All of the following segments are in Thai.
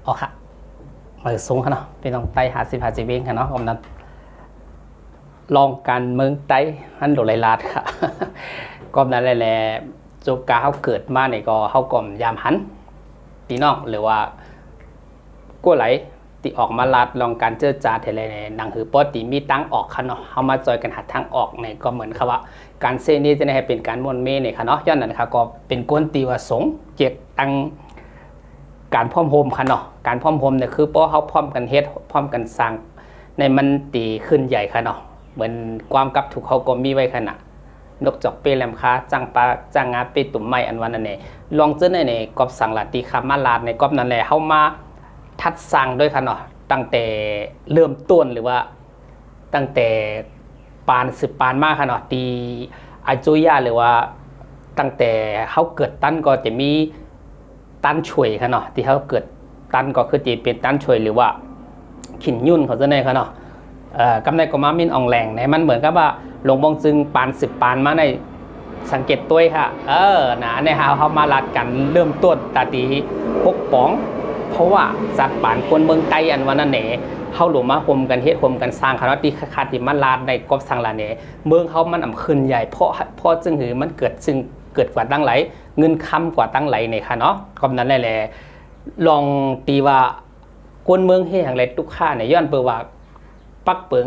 อ๋อค่ะสูงค่ะเนาะพี่น้องไต้50 50เองค่ะเนาะผมนั้นลองการเมืองไต้ฮันโดไลลาดค่ะก็นั้นแหละจุกกาเขาเกิดมาเนี่ยก็เขาก่อมยามหันพี่น้องหรือว่ากู้ไหลตีออกมาลาดลองการเจอจาเทเลในหนังหือปอตีมีตั้งออกค่ะเนาะเขามาจอยกันหาทางออกเนี่ยก็เหมือนค่ะว่าการเซนี้จะให้เป็นการมวนเมเนี่ยค่ะเนาะย้อนนั้นค่ะก็เป็นก้นตีว่าสงเจ็กตั้งการพร้อมโฮมค่ะเนาะการพร้อมโฮมเนี่ยคือเพราะเขาพร้อมกันเฮ็ดพร้อมกันสร้างในมันตีขึ้นใหญ่ค่ะเนาะเหมือนความกับถูกเขาก็มีไว้ขนาดนกจอกเปลมค้าจังปลาจังงาเปตุ่มไม้อันวันนั้นเองลองเจอในกอบสังลาตีคามาลาดในกอบนั่นแหละเข้ามาทัดสั่งด้วยค่ะเนาะตั้งแต่เริ่มต้นหรือว่าตั้งแต่ปานสืบปานมากค่ะเนาะตีอาจุยาหรือว่าตั้งแต่เขาเกิดตั้นก็จะมีตั้นช่วยค่ะเนาะที่เขาเกิดตั้นก็คือจะเป็นตั้นช่วยหรือว่าขินยุ่นเขาจะในค่ะเนาะกำในก็มามินอ่องแหลงในมันเหมือนกับว่าหลวงบองจึงปาน10 ปานมาในสังเกตตัวค่ะนะในเขามาลัดกันเริ่มต้นตาตีพกป๋องเพราะว่าสัตว์ป่านคนเมืองไต้อันวันนั้นเนเขาหลวงมาห่มกันเฮ็ดห่มกันสร้างคณะตีคาติมันลาดในกอบสังลาเนเมืองเขามันอ่ำขึ้นใหญ่เพราะจึงหือมันเกิดกว่าตั้งไหลเงินคำกว่าตั้งไหลในค่ะเนาะกอบนั้นแหละลองตีว่าคนเมืองเฮอย่างไรทุกข้าเนี่ยย้อนเปิดว่าปักเปิง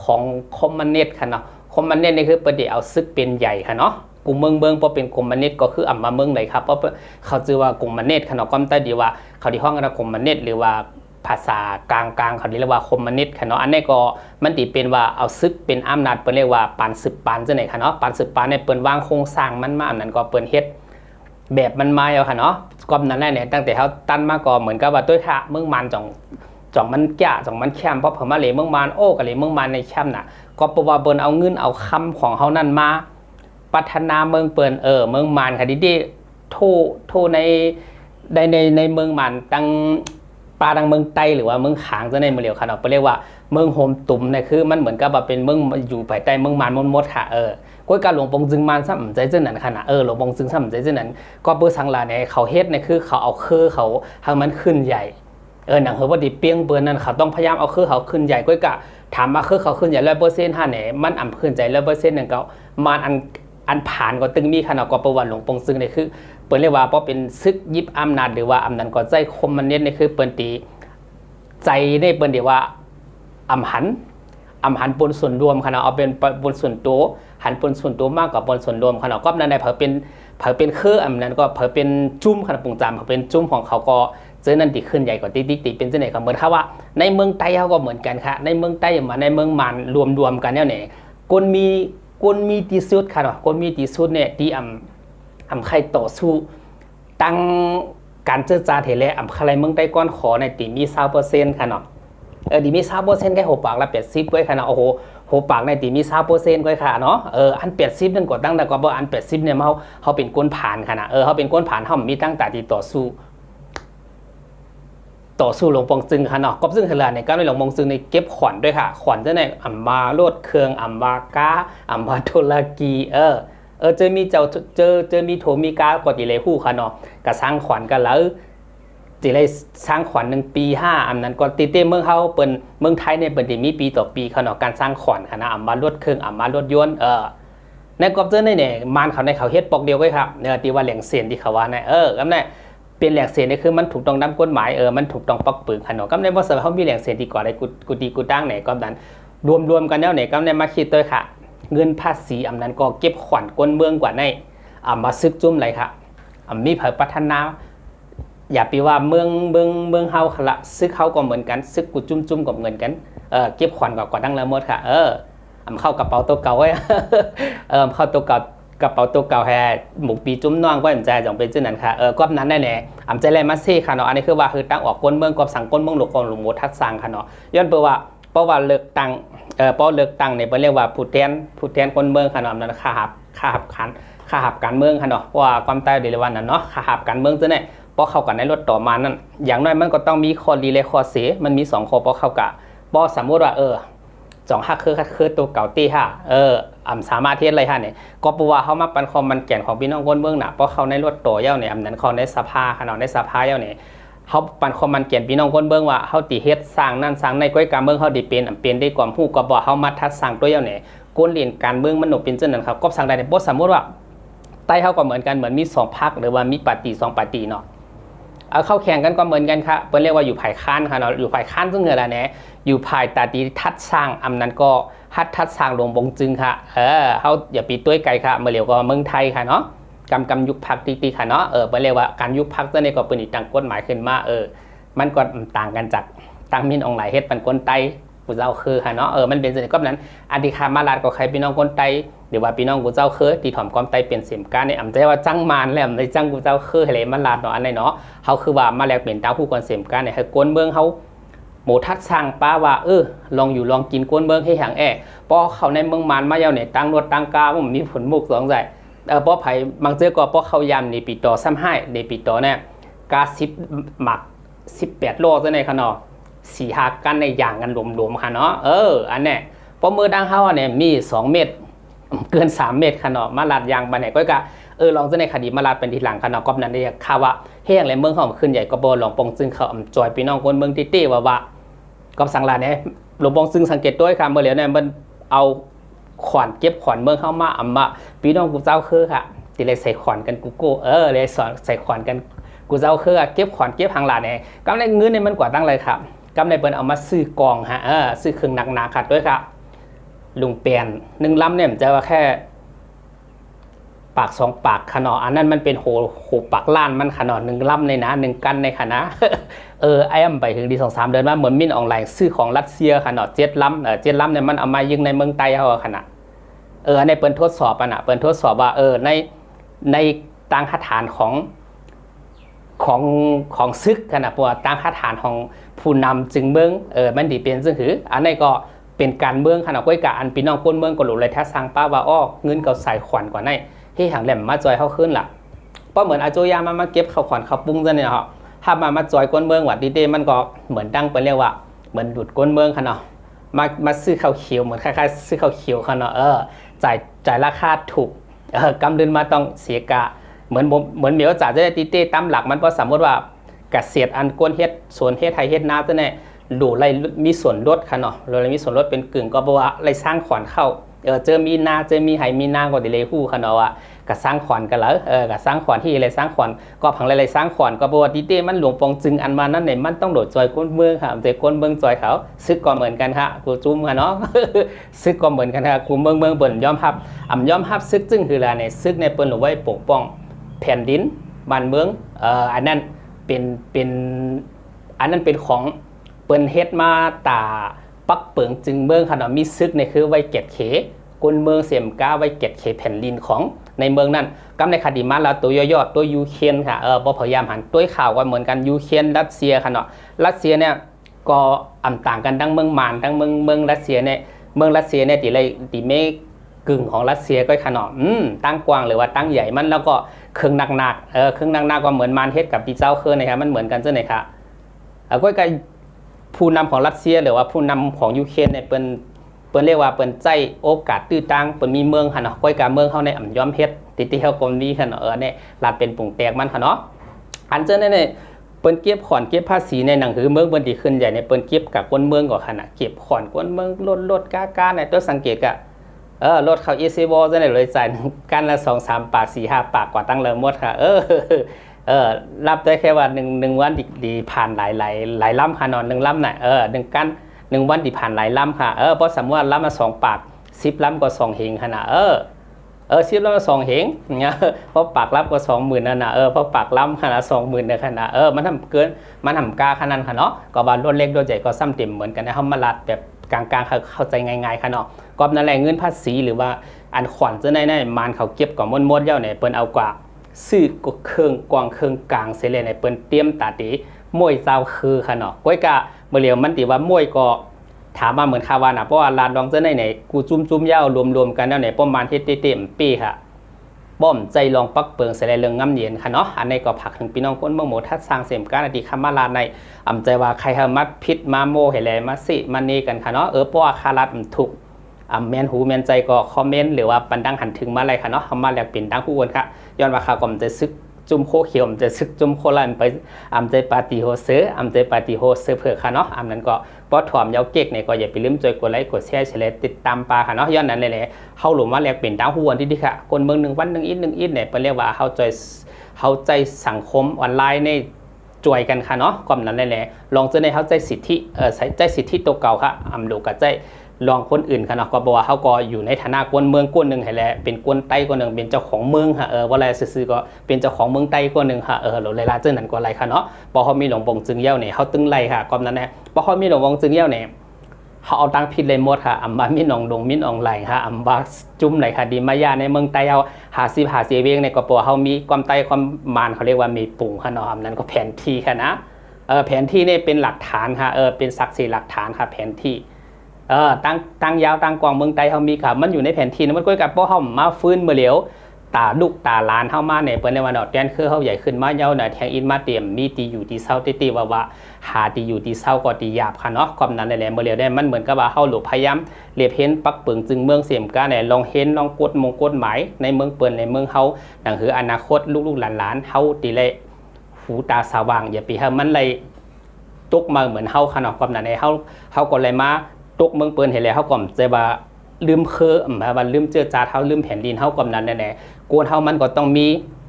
ของคอมมานเนตค่ะเนาะคอมมานเนตนี่คือประเดี๋ยวเอาซึกเป็นใหญ่ค่ะเนาะกลุ่มเมืองพอเป็นคอมมานเนตก็คืออ่ำมาเมืองไหนครับเพราะเขาจือว่ากลุ่มมันเนตค่ะเนาะก็ใต้ดีว่าเขาที่ห้องกันคอมมานเนตหรือว่าภาษากลางเขาเรียกว่าคอมมานเนตค่ะเนาะอันนี้ก็มันตีเป็นว่าเอาซึกเป็นอำนาจเปิ้นเรียกว่าปานสืบปานจังไหนค่ะเนาะปานสืบปานเนี่ยเปิ้นวางโครงสร้างมันมาอันนั้นก็เปิ้นเฮ็ดแบบมันมาเอาค่ะเนาะก็นั้นแหละเนี่ยตั้งแต่เขาตั้นมาก็เหมือนกับว่าด้วยค่ะเมืองมันจ่องมันแก่จ่องมันแคมเพราะเพิ่นมาเลยเมืองมันโอ้ก็เลยเมืองมันในแคมน่ะก็เพราะว่าเปิ้นเอาเงินเอาคำของเขานั่นมาพัฒนาเมืองเปิ้นเมืองมันค่ะดิโทในเมืองมันตั้งปลาดังเมืองไต้หรือว่าเมืองขางจะในเมืองเหลียวค่ะเนาะเรียกว่าเมืองโฮมตุ่มเนี่ยคือมันเหมือนกับว่าเป็นเมืองอยู่ภายใต้เมืองมันมดค่ะก้อยการหลวงปงจึงมันซ้ำใจเจ้านั้นค่ะนะหลวงปงจึงซ้ำใจเจ้านั้นก็เบอร์สังลาเนี่ยเขาเฮ็ดเนี่ยคือเขาเอาคือเขาให้มันขึ้นใหญ่หนังเฮอว่าดิเปียงเปิ้นนั่นเขาต้องพยายามเอาคือเขาขึ้นใหญ่ก้อยกะถามว่าคือเขาขึ้นใหญ่100%ฮะเนี่ยมันอ่ำขึ้นใจ100%นึงก็มันอันผ่านก็ตึงมีขนาดก็ประวัติหลวงปงซึ่งเนี่ยคือเปิ้นเรียกว่าเพราะเป็นซึกยิบอำนาจหรือว่าอำนาจก็ใจคมมันเน้นเนี่ยคือเปิ้นตีใจได้เปิ้นเดียวว่าอำหันปนส่วนรวมขนาดเอาเป็นปนส่วนตัวหันปนส่วนตัวมากกว่าปนส่วนรวมขนาดก็นั่นในเผอเป็นคืออำนั้นก็เผอเป็นจุ้มขนาดปุ่งจามเผอเป็นจุ้มของเขาก็เจอนั่นตีขึ้นใหญ่กว่าตีเป็นเจ้าไหนครับเหมือนค่ะว่าในเมืองไต้เขาก็เหมือนกันค่ะในเมืองไต้มาในเมืองมันรวมกันเนี่ยคนมีที่สุดค่ะเนาะคนมีที่สุดเนี่ยที่ใครต่อสู้ตั้งการเจรจาเทเลใครเมืองไต้ก้อนขอในตีมี20%ค่ะเนาะตีมี20%แค่หัวปากละ80ก้อยค่ะเนาะโอ้โหหัวปากในตีมี20%ก้อยค่ะเนาะอัน80นั่นก็ตั้งแต่ก็บ่อัน80เนี่ยเขาเป็นก้นผ่านค่ะนะเขาเป็นก้นผ่านเขามีตั้งแต่ที่ต่อสู้หลวงปงจึงค่ะเนาะก็ซึ่งขนาดในการในหลวงปงจึงในเก็บขวัญด้วยค่ะขวัญจะในอัมบาโลดเครื่องอัมบากาอัมบาโทลากีเจอมีมีโถมีกากว่าตีเลยหู้ค่ะเนาะก็สร้างขวัญกันแล้วตีเลยสร้างขวัญ1 ปี 5อันนั้นก็ตีเต้เมืองเขาเปิ้นเมืองไทยเนี่ยเปิ้นมีปีต่อปีค่ะเนาะการสร้างขวัญค่ะนะอัมบาโลดเครื่องอัมบาโลดยนต์ในกอบเจอเนี่ยมันเขาในเขาเฮ็ดปอกเดียวไว้ครับเนี่ยตีว่าแหล่งเสียนที่เขาว่าเนี่ยก็เนี่ยเป็นแหล่งเสียนนี่คือมันถูกต้องตามกฎหมายมันถูกต้องปักปึกขนาดก็ในว่าเสือเขามีแหล่งเสียนดีกว่าได้กูตั้งเนี่ยก็ดันรวมกันแล้วเนี่ยก็ในมาคิดตัวค่ะเงินภาษีอันนั้นก็เก็บขวัญก้นเมืองกว่าในมาซึกจุ่มเลยค่ะมีเผยพัฒนาอย่าไปว่าเมืองเฮาขละซึกเฮาก็เหมือนกันซึกกูจุ่มก็เหมือนกันเก็บขวัญกว่าตั้งแล้วหมดค่ะเข้ากระเป๋าตัวเก่าไว้เข้าตัวเก่ากระเป๋าตัวเก่าแฮหมูปีจุ้มน้องก็ใจจงเป็นเช่นนั้นค่ะก็นั้นได้แน่ใจแรงมาซี่ค่ะเนาะอันนี้คือว่าคือตั้งออกก้นเมืองกอบสั่งก้นเมืองหลวงหลวงโมทัดสั่งค่ะเนาะย้อนเปว่าเพราะว่าเลิกตั้งเพราะเลิกตั้งเนี่ยเป็นเรียกว่าผู้แทนคนเมืองค่ะเนาะนั้นข้าหับการเมืองค่ะเนาะเพราะว่าความใต้เดลิวันนั่นเนาะข้าหับการเมืองจะเนี่ยเพราะเข้ากันในรถต่อมานั่นอย่างน้อยมันก็ต้องมีข้อดีและข้อเสียมันมี2ข้อเพราะเข้ากับเพราะสมมติว่า2 คือตัวเก่าตีสามารถเทียบอะไรเนี่ยก็ปัวเขามาปันคอมมันแก่นของพี่น้องคนเมืองน่ะเพราะเขาในรถต่อเย้าเนี่ยนั้นเขาในสภาขนาดในสภาเย้าเนี่ย เขาปันคอมมันเกียนพี่น้องคนเบิ่งว่าเขาติเฮ็ดสร้างนั่นสร้างในก้อยการเมืองเขาดิเป็นได้ความฮู้ก็บ่เขามาทัดสร้างตัวเดียวเนี่ยก้นเรียนการเมืองมันหนเป็นจังนั้นครับก็สั่งได้บ่สมมุติว่าใต้เขาก็เหมือนกันเหมือนมี2พรรคหรือว่ามีปาร์ตี้2ปาร์ตี้เนาะเอาเข้าแข่งกันก็เหมือนกันครับเพิ่นเรียกว่าอยู่ฝ่ายค้านค่ะเนาะอยู่ฝ่ายค้านซึ่งคืออะไรเนี่ยอยู่ภายตาตีทัดสร้างอำนั้นก็ทัดสร้างลงบงจึงค่ะเขาอย่าปีต้วยไกลค่ะเมื่อเร็วก็เมืองไทยค่ะเนาะกำยุบพักตีค่ะเนาะเพิ่นเรียกว่าการยุบพักตัวนี้ก็เป็นอีกต่างกฎหมายขึ้นมามันก็ต่างกันจากตั้งมินออนไลน์เฮ็ดปันคนไตกูเจ้าคือค่ะเนาะมันเป็นสิ่งก็นั้นอธิคามาลาดก็ใครพี่น้องคนไตหรือว่าพี่น้องกูเจ้าคือที่ถ่อมความไตเป็นเสียมการในอำใจว่าจังมานแล้วในจังกูเจ้าคือให้เลยมาลาดเนาะอันไหนเนาะเขาคือว่ามาแล้วเป็นดาวผู้ก่อนเสียมการเนี่ยให้ก้นเมืองเขาหมูทัดสร้างป้าว่าลองอยู่ลองกินก้นเมืองให้ห่างพอเขาในเมืองมานมาเยาเนี่ยตั้งรถตั้งกาผมมีผลมุก2ใจพอไผบางเจอก็พอเขายำในปีต่อซ้ำให้ในปีต่อเนี่ยกา10หมัก18โลซะในขนาด4-5กันในอย่างกันรวมๆค่ะเนาะอันเนี้ยพอมือดังเขาเนี่ยมี2เม็ดเกิน3เม็ดค่ะเนาะมาลาดยางไปไหนก็ลองซะในคดีมาลาดเป็นทีหลังค่ะเนาะก็นั้นได้ข่าวว่าแห้งเลยเมืองเขาขึ้นใหญ่ก็บ่หลงปงซึ่งเขาจอยพี่น้องคนเมืองตี้ๆว่าก็สั่งลาเนี่ยหลวงปงซึ่งสังเกตด้วยค่ะเมื่อเหลียวเนี่ยมันเอาขวานเก็บขวานเมืองเข้ามาพี่น้องกูเจ้าคือค่ะที่เลยใส่ขวานกันกูโก้เลยสอนใส่ขวานกันกูเจ้าคือเก็บขวานเก็บหางลาเนี่ยกำไรเงินเนี่ยมันกว่าตั้งเลยครับกำไรเปิ้นเอามาซื้อกองฮะซื้อเครื่องหนักๆขัดด้วยครับลุงเปลี่ยน1ลำเนี่ยจะว่าแค่ปาก2ปากขนาดอันนั้นมันเป็นโหปากล้านมันขนาด1ลำในนะ1กันในขนาดไอ้ไปถึงดี2-3เดือนมาเหมือนมินออนไลน์ซื้อของรัสเซียขนาด7ลำ7ลำเนี่ยมันเอามายิงในเมืองไทยเขาขนาดอันนี้เปิ้นทดสอบอ่ะนะเปิ้นทดสอบว่าในตั้งฐานของซึกขนาดเพราะว่าตั้งฐานของผู้นำจึงเมืองมันดีเป็นซึ่งคืออันนี้ก็เป็นการเมืองขนาดก้อยกะอันพี่น้องคนเมืองก็หลุดเลยถ้าสั่งป้าว่าเงินก็ใส่ขวัญกว่าในที่ห่างแหลมมาจอยเข้าขึ้นล่ะเพราะเหมือนอาโจยามาเก็บข้าวขวัญข้าวปุ้งซะเนี่ยครับถ้ามาจอยก้นเมืองวัดดีๆมันก็เหมือนดังไปเรียกว่าเหมือนดูดก้นเมืองขนาดมาซื้อข้าวเขียวเหมือนคล้ายๆซื้อข้าวเขียวขนาดจ่ายราคาถูกกำเดินมาต้องเสียกะเหมือนเมียวจ่าจะได้ตีเต้ตามหลักมันเพราะสมมติว่าเกษตรอันก้นเฮ็ดสวนเฮ็ดไทยเฮ็ดนาซะเนี่ยดูไรมีส่วนลดค่ะเนาะเรามีส่วนลดเป็นกึ่งก็บอกว่าไรสร้างขวัญเข้าเจอมีนาเจอมีไหมีนาก็ดีเลยฮู้ค่ะเนาะว่าก็สร้างขวัญกันแล้วก็สร้างขวัญที่อะไรสร้างขวัญก็ผังอะไรสร้างขวัญก็บอกว่าตีเต้มันหลวงปองจึงอันมานั่นเนี่ยมันต้องโดดจอยก้นเมืองค่ะแต่ก้นเมืองจอยเขาซึกก็เหมือนกันค่ะกูจุ้มค่ะเนาะซึกก็เหมือนกันค่ะกูเมืองเปิ่นยอมรับซึกจึงคืออะไรเนี่ยซึกในเปิ่นเอาไว้ปกป้องแผ่นดินบ้านเมืองอันนั้นเป็นอันนั้นเป็นของเปิ้นเฮ็ดมาตาปักเปิงจึงเมืองขนาดมีซึกในคือไว้เก็ดเขกลเมืองเสียมก้าไว้เก็ดเขแผ่นดินของในเมืองนั้นกำในคดีมาแล้วตัวยอดตัวยูเครนค่ะบ่พยายามหันตัวข่าวว่าเหมือนกันยูเครนรัสเซียค่ะเนาะรัสเซียเนี่ยก็ต่างกันทั้งเมืองมานทั้งเมืองรัสเซียเนี่ยเมืองรัสเซียเนี่ยติเมกึ่งของรัสเซียก็ขนาดตั้งกว้างหรือว่าตั้งใหญ่มันแล้วก็เครื่องหนักเครื่องหนักก็เหมือนมานเฮ็ดกับปีเจ้าเคยนะครับมันเหมือนกันซะไหนค่ะก็ผู้นำของรัสเซียหรือว่าผู้นำของยูเครนเนี่ยเปิ้นเรียกว่าเปิ้นใจโอกาสตื้อตังเปิ้นมีเมืองค่ะเนาะก้อยกาเมืองเขาในย้อมเพชรติเฮากลมีค่ะเนาะเนี่ยลาดเป็นปุ่งแตกมันค่ะเนาะอันเจ้าเนี่ยเปิ้นเก็บขอนเก็บภาษีในหนังคือเมืองเปิ้นดีขึ้นใหญ่ในเปิ้นเก็บกับคนเมืองก่อนค่ะนะเก็บขอนคนเมืองลดกาเนี่ยตัวสังเกตกะรถเขาอีซีวอลจะเนี่ยเลยจ่ายกันละ2-3 ปาก4-5 ปากกว่าตั้งเลยหมดค่ะรับได้แค่ว่าหนึ่งวันดีผ่านหลายล่ำค่ะนอน1ลำน่ะ1กัน1วันดีผ่านหลายล่ำค่ะเพราะสมมติว่าล่ำมา2 ปาก10ล่ำก็2เหงค่ะนะ10ล่ำมา2เหงเนี่ยเพราะปากล่ำก็20,000นั่นน่ะเพราะปากล่ำค่ะนะ20,000เนี่ยค่ะนะมันทำเกินมันทำกาขนาดค่ะเนาะก็บานรถเล็กรถใหญ่ก็ซ้ำเต็มเหมือนกันนะเขามาลัดแบบกลางๆเข้าใจง่ายๆค่ะเนาะก็นั่นแหละเงินภาษีหรือว่าอันขวัญจะในมันเขาเก็บก่อนมดๆเย้าเนี่ยเปิ้นเอากว่าซื้อก็เครื่องกวางเครื่องกลางเสร็จเลยในเปิ้นเตรียมตาตีมวยเจ้าคือค่ะเนาะก้อยกะเมื่อเรียวมันติว่ามวยก็ถามมาเหมือนคาวานะเพราะว่าลานดองจะในกูจุ้มยาวรวมกันแล้วในประมาณเต็มปีค่ะบ่มใจลองปักเปิงเสร็จเลยเรื่องง่ำเย็นค่ะเนาะอันนี้ก็ผักถึงพี่น้องคนเมืองหมูทัดสร้างเสมการอดีตคำมาลาในใจว่าใครหามัดพิษมาโมเห็นเลยมาสิมันนี่กันค่ะเนาะเพราะว่าคารัดถูกแมนหูแมนใจก็คอมเมนต์หรือว่าปันดังหันถึงมาอะไรค่ะเนาะคำมาแลกเปลี่ยนดังผู้คนค่ะย้อนว่าข่าวก่อมจะซึก จุ่มโคเขียวมันจะซึกจุ่มโคลานไปอำใจปาติโฮเซอร์อำใจปาติโฮเซอร์เพื่อค่ะเนาะอำนั้นก็ปอถอมยาวเก๊กเนี่ยก็อย่าไปลืมจอยกดไลค์กดแชร์เฉลยติดตามปลาค่ะเนาะย้อนนั้นเลยแหละเข้าหลุมว่าแลกเป็นดาวหัวที่ดีค่ะคนเมือง1 วัน1 อิน1 อินเนี่ยเรียกว่าเข้าใจสังคมออนไลน์ในจวยกันค่ะเนาะความนั้นเลยแหละลองจะในเข้าใจสิทธิใจสิทธิตัวเก่าค่ะอำดูกับใจลองคนอื่นค่ะเนาะก็บอกว่าเขาก็อยู่ในฐานะกวนเมืองกวนหนึ่งให้แหละเป็นกวนไต้กวนหนึ่งเป็นเจ้าของเมืองค่ะว่าอะไรซื่อๆก็เป็นเจ้าของเมืองไต้กวนหนึ่งค่ะเราเลยลาเจ้านั้นก็ไรค่ะเนาะพอเขามีหลงบงจึงเย้าเนี่ยเขาตึงไรค่ะความนั้นแหละพอเขามีหลงบงจึงเย้าเนี่ยเขาเอาตังพิษเลยหมดค่ะอัมบามินองดงมินองไหลค่ะอัมบาจุ่มไหลค่ะดีมายาในเมืองไต้เขา50 เวงในกปเขามีความไต้ความมานเขาเรียกว่ามีปุ่งค่ะเนาะนั้นก็แผนที่ค่ะนะแผนที่นี่เป็นหลักฐานค่ะเป็นศักดิ์ศรีหลักฐานค่ะแผนที่ตั้งยาวตั้งกองเมืองไต้เขามีค่ะมันอยู่ในแผนที่มันก็กับพวกเขามาฟื้นเมื่อเหลียวตาดุกตาลานเข้ามาเนี่ยเปิ้นในวันดอกแดนคือเขาใหญ่ขึ้นมาเยาเนี่ยแทงอินมาเตรียมมีตีอยู่ตีเศร้าตีว่าหาตีอยู่ตีเศร้าก็ตีหยาบค่ะเนาะความนั้นแหละเมื่อเหลียวได้มันเหมือนกับว่าเขาหลุดพยายามเรียบเห็นปักเปิงจึงเมืองเสียมกาเนี่ยลองเห็นลองกดมงกฎหมายในเมืองเปิ้นในเมืองเขาดังคืออนาคตลูกหลานเขาตีเลยหูตาสว่างอย่าไปให้มันเลยตุกมาเหมือนเขาค่ะเนาะความนั้นในเขาก็เลยมาตกเมืองเปิ้นเห็นแล้วเขาก็จะว่าลืมว่าลืมเจอจาเท้าลืมแผ่นดินเท่ากับนั้นแน่ๆกวนเท่ามันก็ต้องมี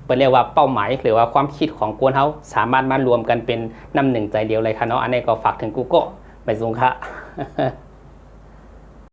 เป็นเรียกว่าเป้าหมายหรือว่าความคิดของกวนเท่าสามารถมารวมกันเป็นน้ำหนึ่งใจเดียวเลยค่ะเนาะอันนี้ก็ฝากถึงกูโก้ไปส่งค่ะ